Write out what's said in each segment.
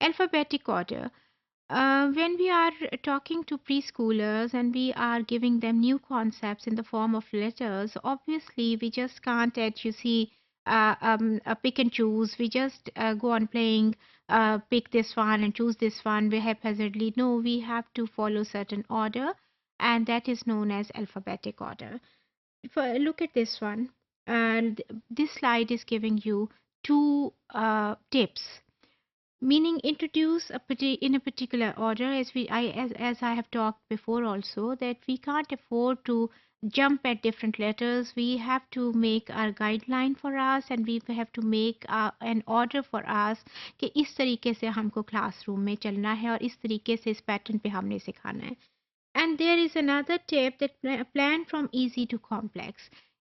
Alphabetic order. When we are talking to preschoolers and we are giving them new concepts in the form of letters, obviously we just can't, as you see, pick and choose. We just go on playing, pick this one and choose this one. We haphazardly. No, we have to follow certain order, and that is known as alphabetic order. Look at this one. And this slide is giving you two tips, meaning introduce in a particular order, as I have talked before also, that we can't afford to jump at different letters. We have to make our guideline for us, and we have to make an order for us कि इस तरीके से हमको classroom में चलना है और इस तरीके से इस पैटर्न पे हमने सिखाना है. And there is another tip, that plan from easy to complex.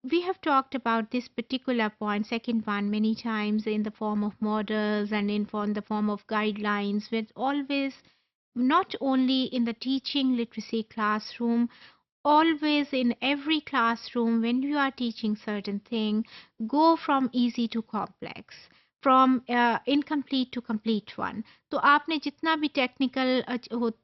We have talked about this particular point, second one, many times in the form of models and in the form of guidelines, with always, not only in the teaching literacy classroom, always in every classroom when you are teaching certain thing, go from easy to complex, from incomplete to complete one. तो आपने जितना भी technical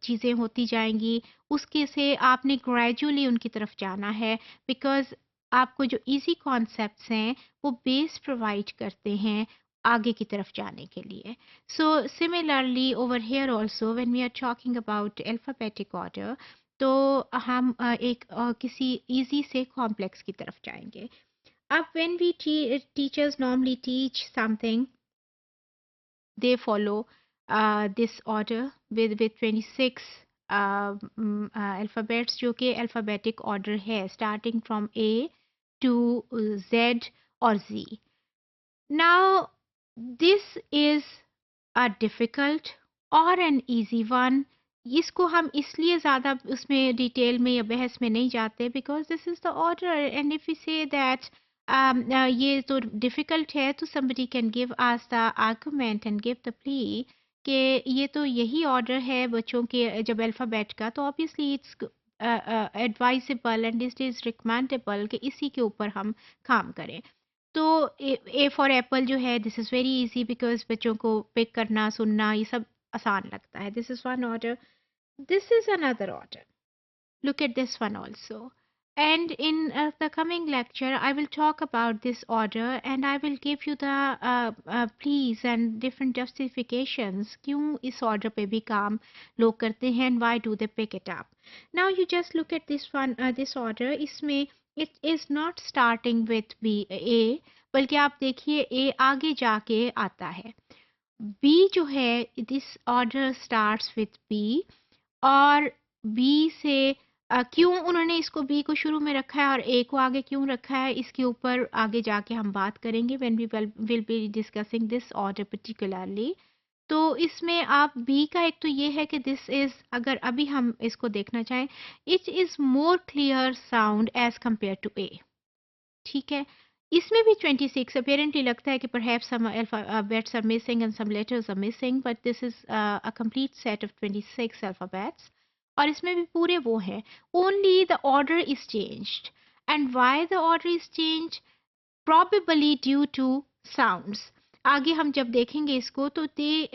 चीज़ें होती जाएंगी, उसके से आपने ग्रेजुअली उनकी तरफ जाना है, बिकॉज आपको जो इजी कॉन्सेप्ट्स हैं वो बेस प्रोवाइड करते हैं आगे की तरफ जाने के लिए. So similarly over here also when we are talking about alphabetic order, तो हम किसी इजी से कॉम्प्लेक्स की तरफ जाएंगे. अब when we teachers normally teach something, they follow this order with 26 alphabets, जो कि alphabetic order है, starting from A to Z or Z. Now, this is a difficult or an easy one. इसको हम इसलिए ज़्यादा उसमें डिटेल में या बहस में नहीं जाते, because this is the order, and if you say that ये तो डिफ़िकल्ट है, तो somebody can give us the argument and give the plea कि ये तो यही ऑर्डर है बच्चों के जब अल्फ़ाबेट का, तो obviously it's advisable and it is recommendable कि इसी के ऊपर हम काम करें. तो ए फॉर एप्पल जो है, this is very easy, because बच्चों को पिक करना, सुनना, ये सब आसान लगता है. This is one order. This is another order. Look at this one also. And in the coming lecture, I will talk about this order and I will give you the pleas and different justifications क्यों इस order पे भी काम लोग करते हैं and why do they pick it up. Now you just look at this one, this order. इसमें it is not starting with B, A, बल्कि आप देखिए A आगे जाके आता है. B जो है, this order starts with B, और B से क्यों उन्होंने इसको बी को शुरू में रखा है और ए को आगे क्यों रखा है, इसके ऊपर आगे जाके हम बात करेंगे when we will be discussing this order particularly. तो इसमें आप बी का एक तो ये है कि दिस इज, अगर अभी हम इसको देखना चाहें, it is more clear sound as compare to A. ठीक है, इसमें भी 26 अपेरेंटली लगता है कि perhaps some alphabets are missing and some letters are missing, but this is a complete set of 26 alphabets. और इसमें भी पूरे वो हैं. Only the order is changed. And why the order is changed? Probably due to sounds. आगे हम जब देखेंगे इसको, तो they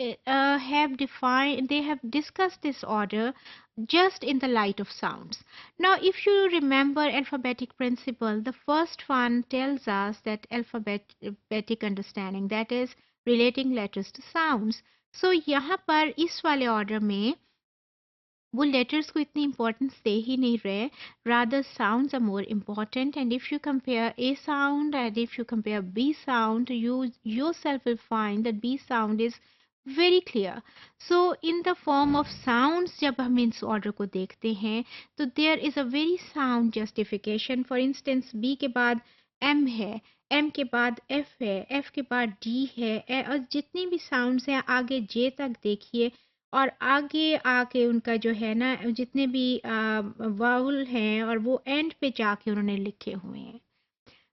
have discussed this order just in the light of sounds. Now if you remember alphabetic principle, the first one tells us that alphabetic understanding, that is relating letters to sounds. So यहाँ पर इस वाले order में वो letters को इतनी importance दे ही नहीं रहे, rather sounds are more important. And if you compare A sound and if you compare B sound, you yourself will find that B sound is very clear. So in the form of sounds, जब हम इस order को देखते हैं, तो there is a very sound justification. For instance, B के बाद M है, M के बाद F है, F के बाद D है, और जितनी भी साउंड्स हैं आगे J तक देखिए, और आगे आके उनका जो है ना, जितने भी वाउल हैं, और वो एंड पे जाके उन्होंने लिखे हुए हैं.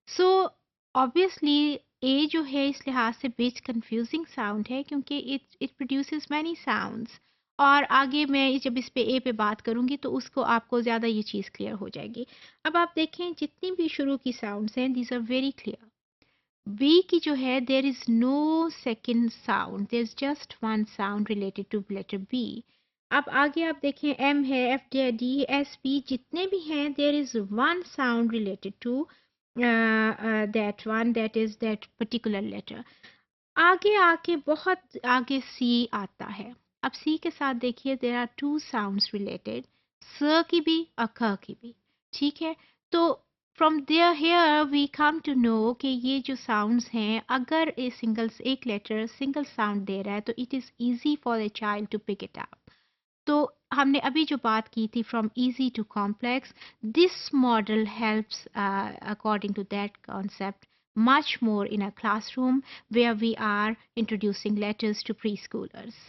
सो ऑब्वियसली ए जो है इस लिहाज से बीच कंफ्यूजिंग साउंड है, क्योंकि इट प्रोड्यूसेस मैनी साउंड्स. और आगे मैं जब इस पे ए पे बात करूंगी तो उसको आपको ज़्यादा ये चीज़ क्लियर हो जाएगी. अब आप देखें जितनी भी शुरू की साउंड्स हैं, these are very clear. B की जो है there is no second sound, there is just one sound related to letter B. अब आगे आप देखें एम है, F D D S P जितने भी हैं there is one sound related to that one, that is that particular letter. आगे आके बहुत आगे सी आता है। अब सी के साथ देखिए there are two sounds related, स की भी और ख की भी। ठीक है, तो from there here we come to know कि ये जो साउंड्स हैं अगर ए सिंगल एक लेटर सिंगल साउंड दे रहा है तो it is easy for a child to pick it up. तो हमने अभी जो बात की थी from easy to complex, this model helps according to that concept much more in a classroom where we are introducing letters to preschoolers.